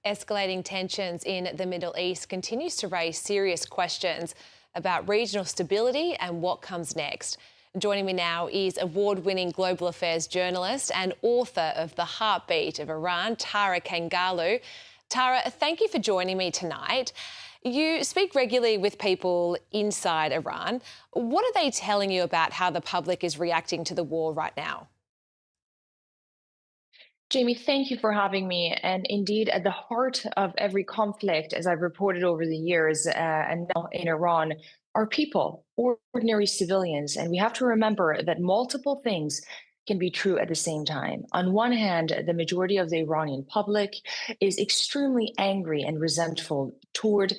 Escalating tensions in the Middle East continues to raise serious questions about regional stability and what comes next. Joining me now is award-winning global affairs journalist and author of The Heartbeat of Iran, Tara Kangarlou. Tara, thank you for joining me tonight. You speak regularly with people inside Iran. What are they telling you about how the public is reacting to the war right now? Jaimee, thank you for having me. And indeed, at the heart of every conflict, as I've reported over the years, and now in Iran, are people, ordinary civilians. And we have to remember that multiple things can be true at the same time. On one hand, the majority of the Iranian public is extremely angry and resentful toward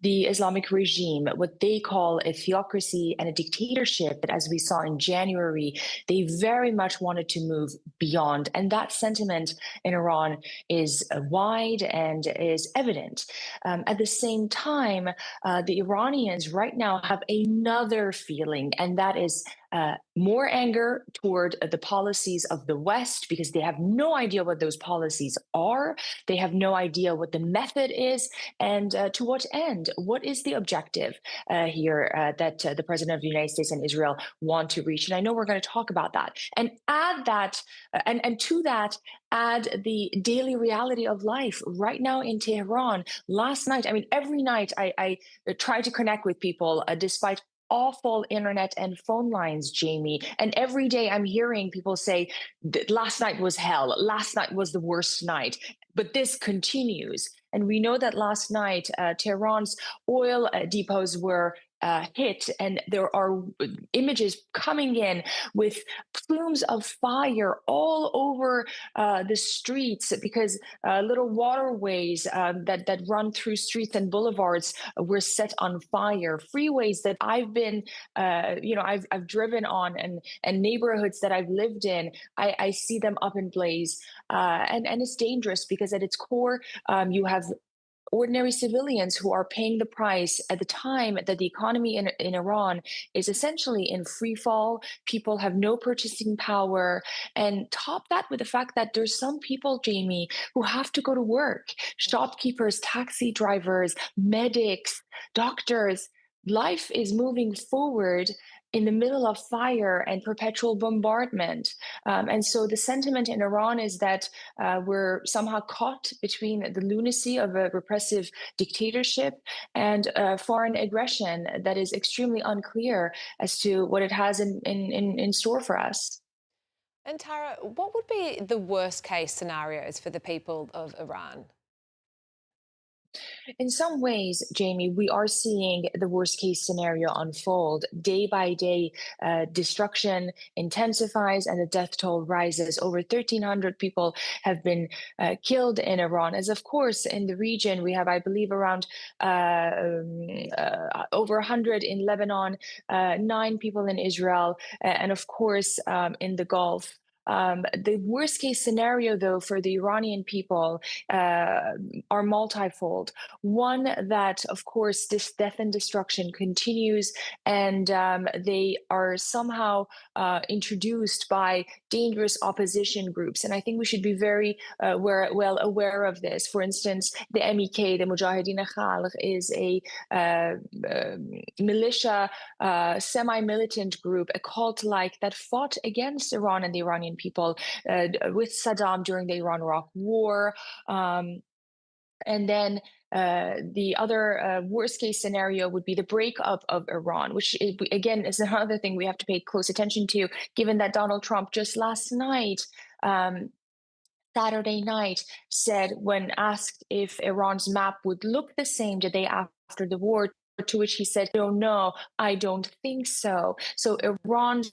the Islamic regime, what they call a theocracy and a dictatorship that, as we saw in January, they very much wanted to move beyond. And that sentiment in Iran is wide and is evident. At the same time, the Iranians right now have another feeling, and that is more anger toward the policies of the West because they have no idea what those policies are. They have no idea what the method is and to what end. What is the objective here that the President of the United States and Israel want to reach? And I know we're going to talk about that. And add that, and to that, add the daily reality of life right now in Tehran. Last night, I mean, every night I try to connect with people despite awful internet and phone lines, Jaimee. And every day I'm hearing people say, last night was hell. Last night was the worst night. But this continues. And we know that last night, Tehran's oil depots were hit, and there are images coming in with plumes of fire all over the streets because little waterways that run through streets and boulevards were set on fire. Freeways that I've been, I've driven on, and neighborhoods that I've lived in, I see them up in blaze, and it's dangerous because at its core, you have ordinary civilians who are paying the price at the time that the economy in Iran is essentially in free fall. People have no purchasing power. And top that with the fact that there's some people, Jaimee, who have to go to work. Shopkeepers, taxi drivers, medics, doctors. Life is moving forward in the middle of fire and perpetual bombardment. And so the sentiment in Iran is that we're somehow caught between the lunacy of a repressive dictatorship and foreign aggression that is extremely unclear as to what it has in store for us. And Tara, what would be the worst case scenarios for the people of Iran? In some ways, Jaimee, we are seeing the worst case scenario unfold. Day by day, destruction intensifies and the death toll rises. Over 1,300 people have been killed in Iran. As of course, in the region, we have, I believe, around over 100 in Lebanon, 9 people in Israel, and of course, in the Gulf. The worst case scenario, though, for the Iranian people are multifold. One, that, of course, this death and destruction continues, and they are somehow introduced by dangerous opposition groups. And I think we should be very well aware of this. For instance, the MEK, the Mujahideen Khalq, is a militia, semi-militant group, a cult-like that fought against Iran and the Iranian people with Saddam during the Iran-Iraq War. And then the other worst case scenario would be the breakup of Iran, which again is another thing we have to pay close attention to, given that Donald Trump just last night, Saturday night, said when asked if Iran's map would look the same the day after the war, to which he said, no, I don't think so. So Iran's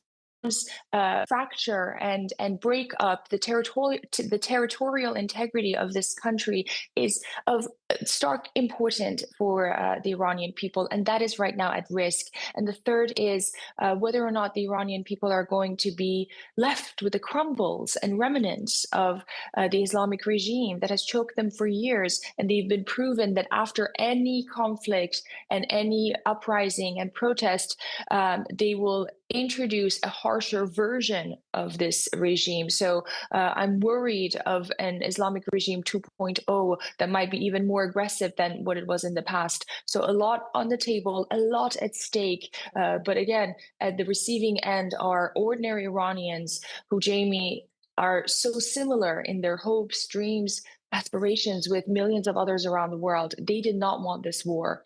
fracture and break up the territorial integrity of this country is of stark important for the Iranian people, and that is right now at risk. And the third is whether or not the Iranian people are going to be left with the crumbles and remnants of the Islamic regime that has choked them for years. And they've been proven that after any conflict and any uprising and protest, they will introduce a harsher version of this regime. So I'm worried of an Islamic regime 2.0 that might be even more aggressive than what it was in the past. So a lot on the table, a lot at stake. But again, at the receiving end are ordinary Iranians who, Jaimee, are so similar in their hopes, dreams, aspirations with millions of others around the world. They did not want this war.